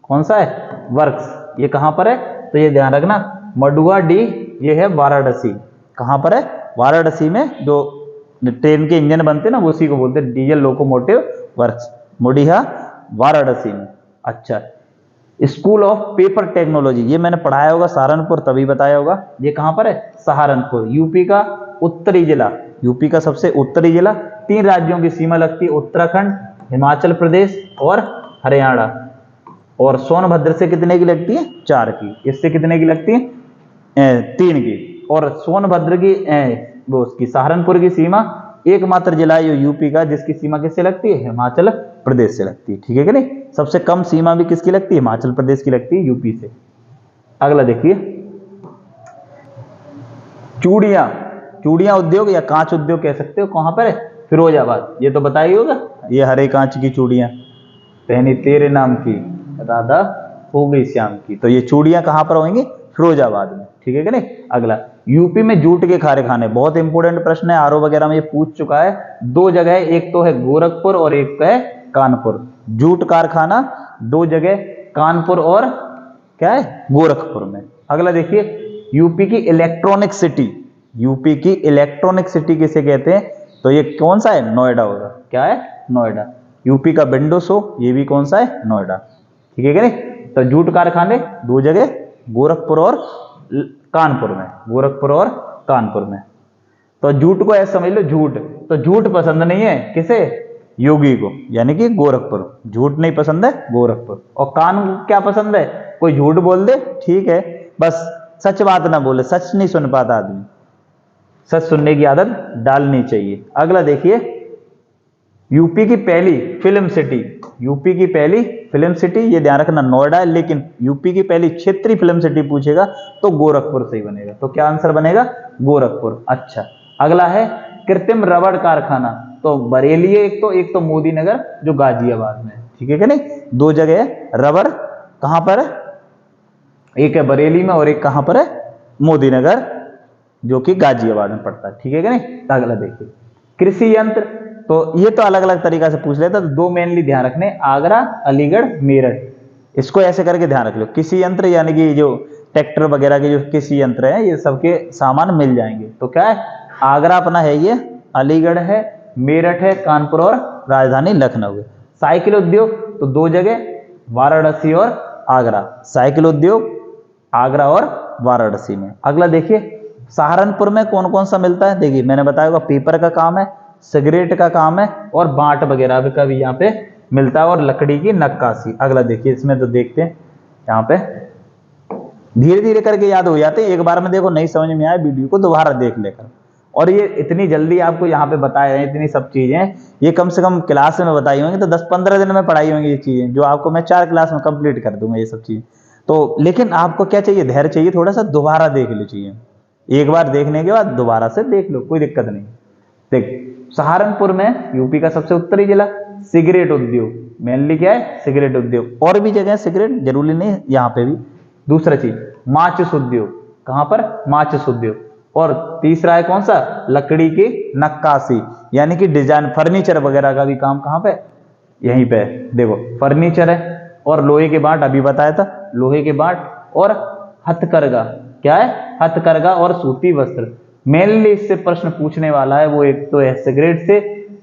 कौन सा है वर्क्स, ये कहां पर है, तो ये ध्यान रखना मडुआ डी, ये है वाराणसी, कहां पर है वाराणसी में, जो ट्रेन के इंजन बनते हैं ना उसी को बोलते हैं डीजल लोकोमोटिव वर्क्स, मुडिहा वाराणसी में। अच्छा स्कूल ऑफ पेपर टेक्नोलॉजी, ये मैंने पढ़ाया होगा सहारनपुर तभी बताया होगा, ये कहां पर है सहारनपुर, यूपी का उत्तरी जिला, यूपी का सबसे उत्तरी जिला, 3 राज्यों की सीमा लगती है उत्तराखंड, हिमाचल प्रदेश और हरियाणा। और सोनभद्र से कितने की लगती है 4 की, इससे कितने की लगती है 3 की। और सोनभद्र की वो उसकी सहारनपुर की सीमा एकमात्र जिला है यूपी का जिसकी सीमा किससे लगती है हिमाचल प्रदेश से लगती है, ठीक है कि नहीं। सबसे कम सीमा भी किसकी लगती है हिमाचल प्रदेश की लगती है यूपी से। अगला देखिए चूड़ियां चूड़ियां उद्योग या कांच उद्योग कह सकते हो, कहां पर है? फिरोजाबाद। ये तो बताइए होगा, ये हरे कांच की चूड़ियां पहनी तेरे नाम की, राधा हो गई श्याम की। तो ये चूड़ियां कहां पर होंगी? फिरोजाबाद में। ठीक है कि नहीं? अगला, यूपी में जूट के कारखाने, बहुत इंपॉर्टेंट प्रश्न है, आरओ वगैरह में ये पूछ चुका है। दो जगह है, एक तो है गोरखपुर और एक है कानपुर। जूट कारखाना दो जगह, कानपुर और क्या है? गोरखपुर में। अगला देखिए, यूपी की इलेक्ट्रॉनिक सिटी, यूपी की इलेक्ट्रॉनिक सिटी किसे कहते हैं? तो ये कौन सा है? नोएडा होगा। क्या है? नोएडा। यूपी का विंडो शो, ये भी कौन सा है? नोएडा। ठीक है कि नहीं? तो जूट कारखाने दो जगह, गोरखपुर और कानपुर में, गोरखपुर और कानपुर में। तो जूट को ऐसे समझ लो, झूठ। तो झूठ पसंद नहीं है किसे? योगी को, यानी कि गोरखपुर। झूठ नहीं पसंद है, गोरखपुर। और कान क्या पसंद है? कोई झूठ बोल दे ठीक है, बस सच बात ना बोले, सच नहीं सुन पाता आदमी। सच सुनने की आदत डालनी चाहिए। अगला देखिए, यूपी की पहली फिल्म सिटी, यूपी की पहली फिल्म सिटी, ये ध्यान रखना नोएडा है, लेकिन यूपी की पहली क्षेत्रीय फिल्म सिटी पूछेगा तो गोरखपुर से ही बनेगा। तो क्या आंसर बनेगा? गोरखपुर। अच्छा, अगला है कृत्रिम रबड़ कारखाना, तो बरेली है एक तो मोदी नगर जो गाजियाबाद में है। ठीक है कि नहीं? दो जगह है रबड़, कहां पर है? एक है बरेली में और एक कहां पर है? मोदी नगर जो कि गाजियाबाद में पड़ता है। ठीक है कि नहीं? अगला देखिए, कृषि यंत्र, तो ये तो अलग अलग तरीका से पूछ लेता, तो दो मेनली ध्यान रखने, आगरा, अलीगढ़, मेरठ। इसको ऐसे करके ध्यान रख लो। कृषि यंत्र यानी कि जो ट्रैक्टर वगैरह के जो कृषि यंत्र है, ये सबके सामान मिल जाएंगे। तो क्या है? आगरा अपना है, ये अलीगढ़ है, मेरठ है, कानपुर और राजधानी लखनऊ है। साइकिल उद्योग तो दो जगह, वाराणसी और आगरा। साइकिल उद्योग आगरा और वाराणसी में। अगला देखिए, सहारनपुर में कौन कौन सा मिलता है? देखिए मैंने बताया पेपर का काम है, सिगरेट का काम है और बांट वगैरह का भी यहाँ पे मिलता है, और लकड़ी की नक्काशी। अगला देखिए, इसमें तो देखते हैं, यहाँ पे धीरे धीरे करके याद हो जाते हैं, एक बार में देखो नहीं समझ में आए वीडियो को दोबारा देख लेकर। और ये इतनी जल्दी आपको यहाँ पे बताए हैं, इतनी सब चीजें, ये कम से कम क्लास में बताई होंगी तो 10-15 दिन में पढ़ाई होंगी ये चीजें, जो आपको मैं 4 क्लास में कंप्लीट कर दूंगा ये सब चीजें। तो लेकिन आपको क्या चाहिए? धैर्य चाहिए, थोड़ा सा दोबारा देख लो चीजें। एक बार देखने के बाद दोबारा से देख लो, कोई दिक्कत नहीं। देख, सहारनपुर में यूपी का सबसे उत्तरी जिला, सिगरेट उद्योग मेनली क्या है? सिगरेट उद्योग। और भी जगह सिगरेट, जरूरी नहीं यहाँ पे भी। दूसरा चीज माचिस उद्योग, कहां पर? माचिस उद्योग। और तीसरा है कौन सा? लकड़ी की नक्काशी, यानी कि डिजाइन, फर्नीचर वगैरह का भी काम कहां पे? यहीं पे। देखो फर्नीचर है, और लोहे के बाट अभी बताया था, लोहे के बाट, और हथकरघा। क्या है? हथकरघा और सूती वस्त्र। मेनली इससे प्रश्न पूछने वाला है वो, एक तो है सिगरेट से,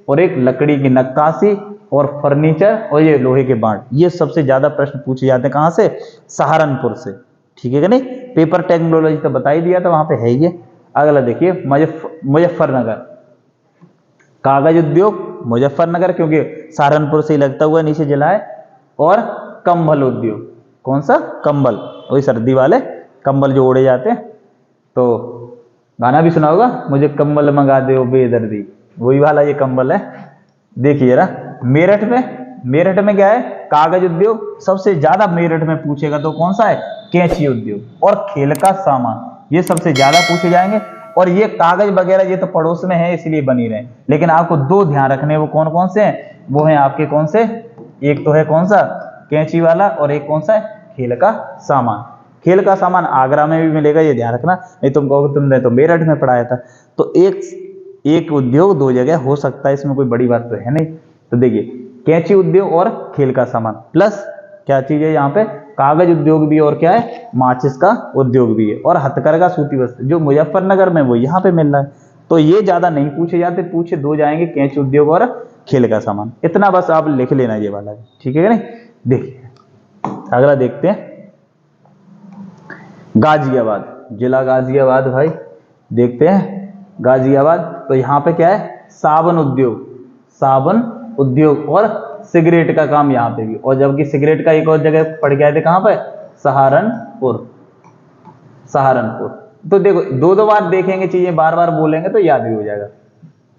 और एक लकड़ी की नक्काशी और फर्नीचर, और ये लोहे के बाट। ये सबसे ज्यादा प्रश्न पूछे जाते हैं कहां से? सहारनपुर से। ठीक है कि नहीं? पेपर टेक्नोलॉजी तो बता ही दिया था, वहां पे है ये। अगला देखिए, मुजफ्फरनगर, कागज उद्योग मुजफ्फरनगर, क्योंकि सहारनपुर से ही लगता हुआ नीचे जिला है। और कंबल उद्योग, कौन सा? कंबल, वही सर्दी वाले कंबल जो ओढ़े जाते हैं। तो गाना भी सुना होगा, मुझे कंबल मंगा दे ओ बेदर्दी, वही वाला ये कंबल है। देखिए ना, मेरठ में क्या है? कागज उद्योग। सबसे ज्यादा मेरठ में पूछेगा तो कौन सा है? कैंची उद्योग और खेल का सामान, ये सबसे ज्यादा पूछे जाएंगे। और ये कागज वगैरह ये तो पड़ोस में है इसलिए बनी रहे, लेकिन आपको दो ध्यान रखने, वो कौन कौन से हैं? वो हैं आपके कौन से? एक तो है कौन सा? कैंची वाला, और एक कौन सा है? खेल का सामान। खेल का सामान आगरा में भी मिलेगा, ये ध्यान रखना, नहीं तुम कहोगे तुमने तो मेरठ में पढ़ाया था। तो एक उद्योग दो जगह हो सकता है, इसमें कोई बड़ी बात तो है नहीं। तो देखिए, कैंची उद्योग और खेल का सामान, प्लस क्या चीज है यहाँ पे? कागज उद्योग भी, और क्या है? माचिस का उद्योग भी है, और हथकरघा सूती वस्त्र जो मुजफ्फरनगर में वो यहाँ पे मिल रहा है। तो ये ज्यादा नहीं पूछे जाते, पूछे दो जाएंगे, कैंची उद्योग और खेल का सामान। इतना बस आप लिख लेना ये वाला, ठीक है नहीं? देखिए अगला देखते हैं, गाजियाबाद, जिला गाजियाबाद भाई, देखते हैं गाजियाबाद। तो यहाँ पे क्या है? साबुन उद्योग और सिगरेट का काम यहाँ पे भी। और जबकि सिगरेट का एक और जगह पड़ गया थे, कहाँ पे? सहारनपुर। तो देखो दो बार देखेंगे चीजें, बार बार बोलेंगे तो याद भी हो जाएगा।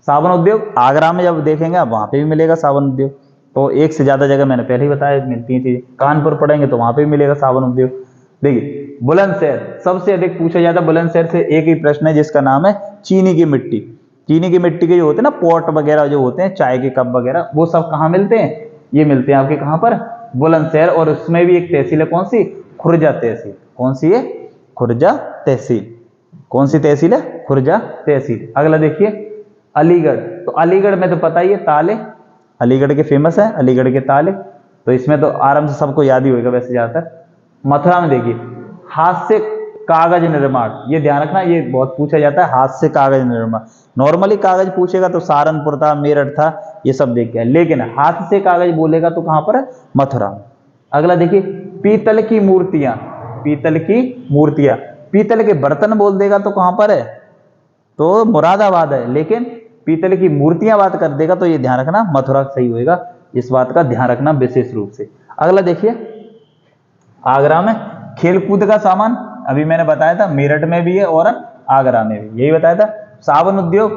साबुन उद्योग आगरा में जब देखेंगे वहां पे भी मिलेगा साबुन उद्योग। तो एक से ज्यादा जगह मैंने पहले ही बताया मिलती है चीजें। कानपुर पढ़ेंगे तो वहां पे भी मिलेगा साबुन उद्योग। देखिए बुलंदशहर सबसे अधिक पूछा जाता है। बुलंदशहर से एक ही प्रश्न है जिसका नाम है चीनी की मिट्टी। चीनी की मिट्टी के जो होते हैं ना पॉट वगैरह जो होते हैं, चाय के कप वगैरह, वो सब कहाँ मिलते हैं? ये मिलते हैं आपके कहाँ पर? बुलंदशहर। और उसमें भी एक तहसील है, कौन सी? खुर्जा तहसील। कौन सी है? खुर्जा तहसील। कौन सी तहसील है? खुर्जा तहसील। अगला देखिए अलीगढ़। तो अलीगढ़ में तो पता ही है ताले, अलीगढ़ के फेमस है अलीगढ़ के ताले, तो इसमें तो आराम से सबको याद ही होगा वैसे ज्यादातर। मथुरा में देखिए हाथ से कागज निर्माण, ये ध्यान रखना, ये बहुत पूछा जाता है, हाथ से कागज निर्माण। नॉर्मली कागज पूछेगा तो सहारनपुर था, मेरठ था, ये सब देख के, लेकिन हाथ से कागज बोलेगा तो कहां पर है? मथुरा। अगला देखिए पीतल की मूर्तियां, पीतल की मूर्तियां, पीतल के बर्तन बोल देगा तो कहां पर है? तो मुरादाबाद है, लेकिन पीतल की मूर्तियां बात कर देगा तो ये ध्यान रखना मथुरा सही होएगा, इस बात का ध्यान रखना विशेष रूप से। अगला देखिए आगरा में खेलकूद का सामान, अभी मैंने बताया था मेरठ में भी है और आगरा में भी, यही बताया था। साबुन उद्योग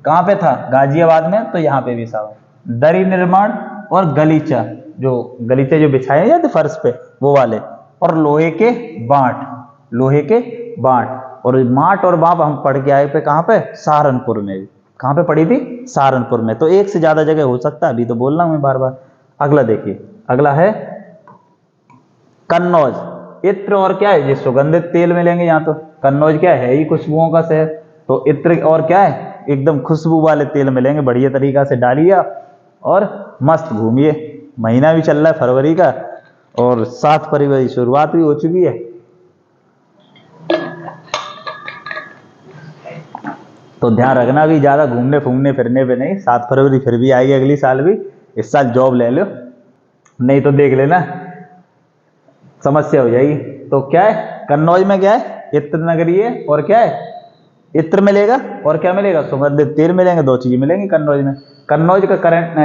कहां पे था? गाजियाबाद में, तो यहाँ पे भी साबुन। दरी निर्माण और गलीचा, जो गलीचे जो बिछाए जाते फर्श पे वो वाले, और लोहे के बाट, लोहे के बाट। और माट और बाप हम पढ़ के आए पे कहां पे? सहारनपुर में। कहां पे पढ़ी थी? सहारनपुर में। तो एक से ज्यादा जगह हो सकता है, अभी तो बोल रहा हूं मैं बार बार। अगला देखिए, अगला है कन्नौज। इत्र और क्या है? ये सुगंधित तेल मिलेंगे यहाँ। तो कन्नौज क्या है ही खुशबुओं का शहर, तो इत्र और क्या है? एकदम खुशबू वाले तेल मिलेंगे, बढ़िया तरीका से डालिए और मस्त घूमिए। महीना भी चल रहा है फरवरी का और 7 फरवरी शुरुआत भी हो चुकी है। तो ध्यान रखना भी ज्यादा घूमने फूमने फिरने पे नहीं, 7 फरवरी फिर भी आएगी अगली साल भी। इस साल जॉब ले लो, नहीं तो देख लेना समस्या हो जाएगी। तो क्या है कन्नौज में? क्या है? इत्र नगरी है, और क्या है? इत्र मिलेगा और क्या मिलेगा? सुगंधित तेल मिलेंगे, 2 चीजें मिलेंगी कन्नौज में। कन्नौज का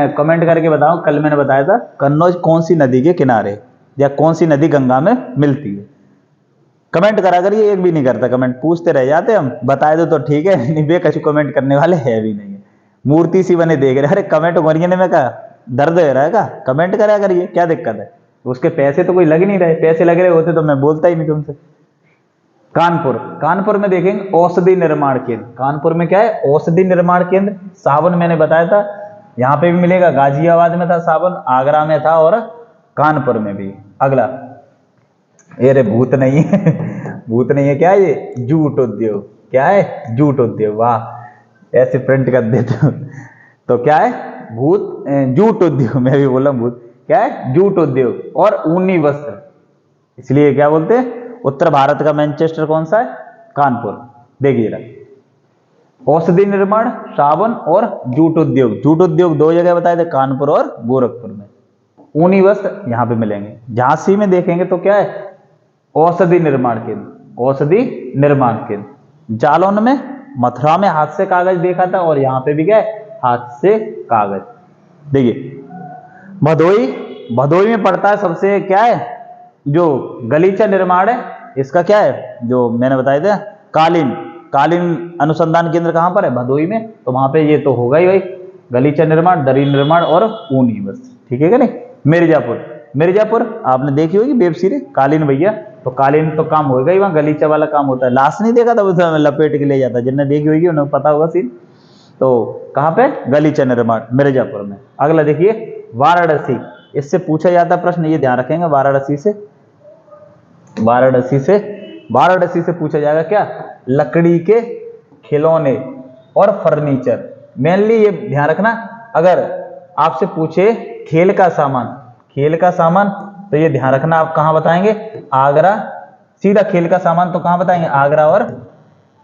कमेंट करके बताओ, कल मैंने बताया था कन्नौज कौन सी नदी के किनारे या कौन सी नदी गंगा में मिलती है। कमेंट करा करिए, एक भी नहीं करता कमेंट, पूछते रह जाते हम, बताए दो तो ठीक है, नहीं बेकछु कमेंट करने वाले है भी नहीं है। मूर्ति सी बने देख रहे, अरे कमेंट करिए में का दर्द हो रहा है का? कमेंट करा करिए, क्या दिक्कत है? उसके पैसे तो कोई लग नहीं रहे, पैसे लग रहे होते तो मैं बोलता ही नहीं तुमसे। कानपुर, कानपुर में देखेंगे औषधि निर्माण केंद्र। कानपुर में क्या है? औषधि निर्माण केंद्र। साबुन मैंने बताया था, यहाँ पे भी मिलेगा, गाजियाबाद में था साबुन, आगरा में था और कानपुर में भी। अगला, अरे भूत नहीं है भूत नहीं है, क्या है ये? जूट उद्योग। क्या है? जूट उद्योग। वाह, ऐसे प्रिंट कर देते हो। तो क्या है? भूत जूट उद्योग, मैं भी बोला भूत। क्या है? जूट उद्योग और ऊनी वस्त्र, इसलिए क्या बोलते हैं उत्तर भारत का मैनचेस्टर कौन सा है? कानपुर। देखिएगा औषधि निर्माण, साबुन और जूट उद्योग। जूट उद्योग 2 जगह बताए थे, कानपुर और गोरखपुर में। ऊनी वस्त्र यहाँ पे मिलेंगे। झांसी में देखेंगे तो क्या है? औषधि निर्माण केंद्र, औषधि निर्माण केंद्र। जालौन में, मथुरा में हाथ से कागज देखा था, और यहाँ पे भी क्या है? हाथ से कागज। देखिए भदोई, भदोई में पड़ता है सबसे क्या है? जो गलीचा निर्माण है, इसका क्या है? जो मैंने बताया था कालीन, कालीन अनुसंधान केंद्र कहां पर है? भदोई में। तो वहां पे ये तो होगा ही भाई, गलीचा निर्माण, दरी निर्माण और ऊनी वस्त्र, ठीक है क्या नहीं? मिर्जापुर, मिर्जापुर आपने देखी होगी वेब सीरीज कालीन भैया, तो कालीन तो काम होगा ही, वहां गलीचा वाला काम होता है। लाश नहीं देखा था उसमें लपेट के ले जाता, जिन्हें देखी होगी उन्हें पता होगा सीन। तो कहां पे? गलीचा निर्माण, मिर्जापुर में। अगला देखिए वाराणसी, इससे पूछा जाता प्रश्न, ये ध्यान रखेंगे, वाराणसी से, वाराणसी से, वाराणसी से पूछा जाएगा क्या? लकड़ी के खिलौने और फर्नीचर। मेनली ये ध्यान रखना, अगर आपसे पूछे खेल का सामान, खेल का सामान, तो ये ध्यान रखना आप कहां बताएंगे? आगरा। सीधा खेल का सामान तो कहां बताएंगे? आगरा और,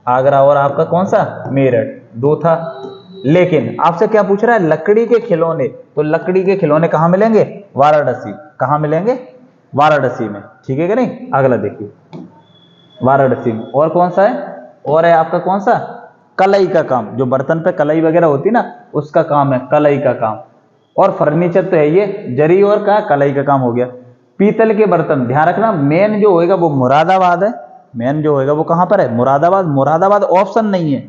आगरा और आपका कौन सा? मेरठ। 2 था। लेकिन आपसे क्या पूछ रहा है? लकड़ी के खिलौने, तो लकड़ी के खिलौने कहां मिलेंगे? वाराणसी। कहां मिलेंगे? वाराणसी में, ठीक है कि नहीं? अगला देखिए वाराणसी में और कौन सा है? और है आपका कौन सा? कलई का काम, जो बर्तन पे कलई वगैरह होती ना, उसका काम है कलई का काम। और फर्नीचर तो है ये जरी और का कलई का काम हो गया। पीतल के बर्तन, ध्यान रखना मेन जो होएगा वो मुरादाबाद है, मेन जो होएगा वो कहां पर है? मुरादाबाद। मुरादाबाद ऑप्शन नहीं है,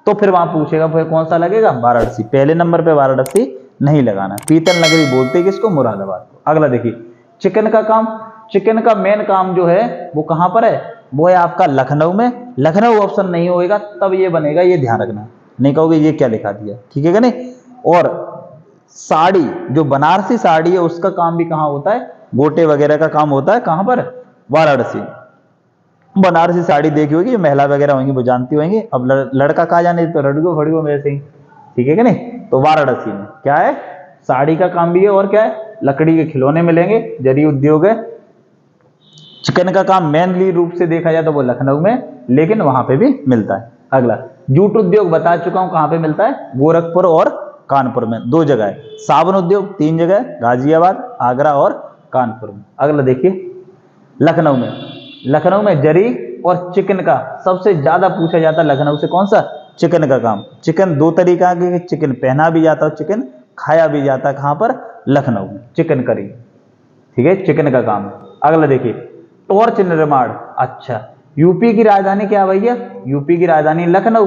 तो फिर वहां पूछेगा फिर कौन सा लगेगा? वाराणसी। पहले नंबर पे वाराणसी नहीं लगाना, पीतल नगरी बोलते किसको? मुरादाबाद को। अगला देखिए चिकन का काम, चिकन का मेन काम जो है वो कहां पर है, वो है आपका लखनऊ में। लखनऊ ऑप्शन नहीं होएगा तब ये बनेगा, ये ध्यान रखना, नहीं कहोगे ये क्या लिखा दिया, ठीक है कि नहीं। और साड़ी, जो बनारसी साड़ी है उसका काम भी कहां होता है, गोटे वगैरह का काम होता है कहां पर, वाराणसी। बनारसी साड़ी देखी होगी, जो महिला वगैरह होंगी वो जानती होंगी। अब लड़का कहा जाने तो रडगो फड़गो में ऐसे ही, ठीक है कि नहीं। तो वाराणसी में क्या है, साड़ी का काम भी है, और क्या है, लकड़ी के खिलौने मिलेंगे, जरी उद्योग है। चिकन का काम मेनली रूप से देखा जाए तो वो लखनऊ में, लेकिन वहां पे भी मिलता है। अगला जूट उद्योग बता चुका हूं कहां पे मिलता है, गोरखपुर और कानपुर में, 2 जगह है। साबुन उद्योग 3 जगह, गाजियाबाद, आगरा और कानपुर में। अगला देखिए लखनऊ में, लखनऊ में जरी और चिकन का सबसे ज्यादा पूछा जाता है लखनऊ से, कौन सा, चिकन का काम। चिकन 2 तरीका के, चिकन पहना भी जाता है, चिकन खाया भी जाता है, कहां पर, लखनऊ में, चिकन करी, ठीक है, चिकन का काम है। अगला देखिए टॉर्च निर्माण। अच्छा, यूपी की राजधानी क्या भैया, यूपी की राजधानी लखनऊ।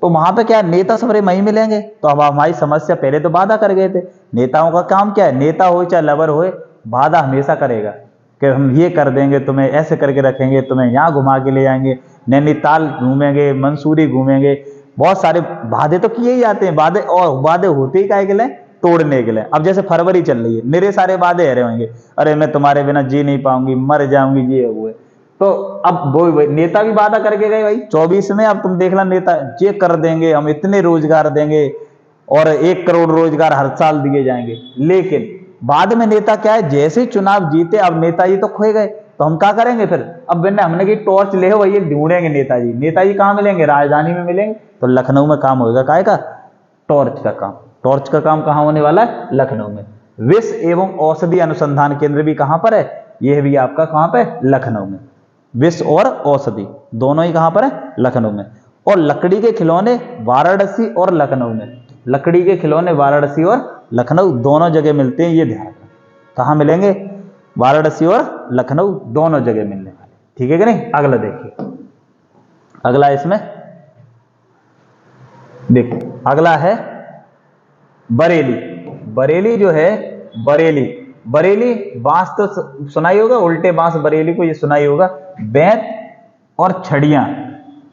तो वहां पे क्या नेता सबरे वहीं मिलेंगे, तो अब हमारी समस्या पहले तो वादा कर गए थे। नेताओं का काम क्या है, नेता हो चाहे लवर हो, वादा हमेशा करेगा कि हम ये कर देंगे, तुम्हें ऐसे करके रखेंगे, तुम्हें यहाँ घुमा के ले जाएंगे, नैनीताल घूमेंगे, मंसूरी घूमेंगे। बहुत सारे वादे तो किए ही जाते हैं, वादे, और वादे होते ही काहे के लिए, तोड़ने के लिए। अब जैसे फरवरी चल रही है, मेरे सारे वादे हरे होंगे, अरे मैं तुम्हारे बिना जी नहीं पाऊंगी, मर जाऊंगी, ये हुए। तो अब वो नेता भी वादा करके गए भाई 24 में, अब तुम देखना नेता ये कर देंगे, हम इतने रोजगार देंगे और 1 करोड़ रोजगार हर साल दिए जाएंगे। लेकिन बाद में नेता क्या है, जैसे चुनाव जीते, अब नेताजी तो खोए गए, तो हम क्या करेंगे फिर, अब बिना हमने की टॉर्च ले वही ढूंढेंगे नेताजी। नेताजी कहाँ मिलेंगे, राजधानी में मिलेंगे। तो लखनऊ में काम होगा काय का, टॉर्च का काम। टॉर्च का काम कहां होने वाला है, लखनऊ में। विष एवं औषधि अनुसंधान केंद्र भी कहां पर है, यह भी आपका कहां पे, लखनऊ में। विष और औषधि दोनों ही कहां पर है, लखनऊ में। और लकड़ी के खिलौने वाराणसी और लखनऊ में, लकड़ी के खिलौने वाराणसी और लखनऊ दोनों जगह मिलते हैं, ये ध्यान रखना। कहां मिलेंगे, वाराणसी और लखनऊ दोनों जगह मिलने वाले, ठीक है कि नहीं। अगला देखिए, अगला इसमें देखिए, अगला है बरेली। बरेली जो है, बरेली, बरेली बांस तो सुनाई होगा, उल्टे बांस बरेली को ये सुनाई होगा। बेंत और छड़ियां,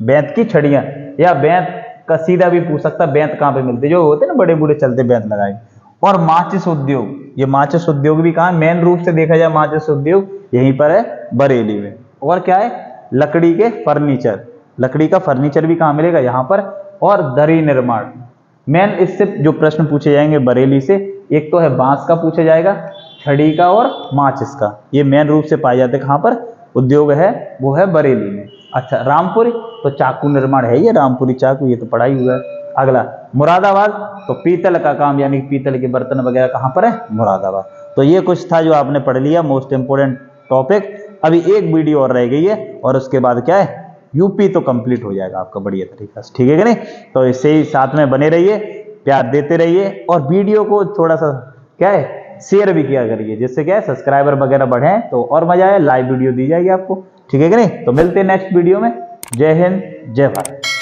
बेंत की छड़ियां, या बेंत का सीधा भी पूछ सकता, बेंत कहां पे मिलते, जो होते ना बड़े बूढ़े चलते बेंत लगाए। और माचिस उद्योग, ये माचिस उद्योग भी कहां, मेन रूप से देखा जाए माचिस उद्योग यहीं पर है, बरेली में। और क्या है, लकड़ी के फर्नीचर, लकड़ी का फर्नीचर भी कहां मिलेगा, यहां पर। और दरी निर्माण, मेन इससे जो प्रश्न पूछे जाएंगे बरेली से, एक तो है बांस का पूछा जाएगा, छड़ी का और माचिस का, ये मेन रूप से पाए जाते हैं कहां पर, उद्योग है वो है बरेली में। अच्छा, रामपुरी तो चाकू निर्माण है, ये रामपुरी चाकू, ये तो पढ़ा ही हुआ है। अगला मुरादाबाद, तो पीतल का काम, यानी पीतल के बर्तन वगैरह कहां पर है, मुरादाबाद। तो ये कुछ था जो आपने पढ़ लिया, मोस्ट इंपोर्टेंट टॉपिक। अभी एक वीडियो और रह गई है, और उसके बाद क्या है, यूपी तो कंप्लीट हो जाएगा आपका बढ़िया तरीका से, ठीक है कि नहीं। तो इससे ही साथ में बने रहिए, प्यार देते रहिए, और वीडियो को थोड़ा सा क्या है, शेयर भी किया करिए, जिससे क्या है सब्सक्राइबर वगैरह बढ़े, तो और मजा आए, लाइव वीडियो दी जाएगी आपको, ठीक है कि नहीं। तो मिलते हैं नेक्स्ट वीडियो में। जय हिंद, जय भारत।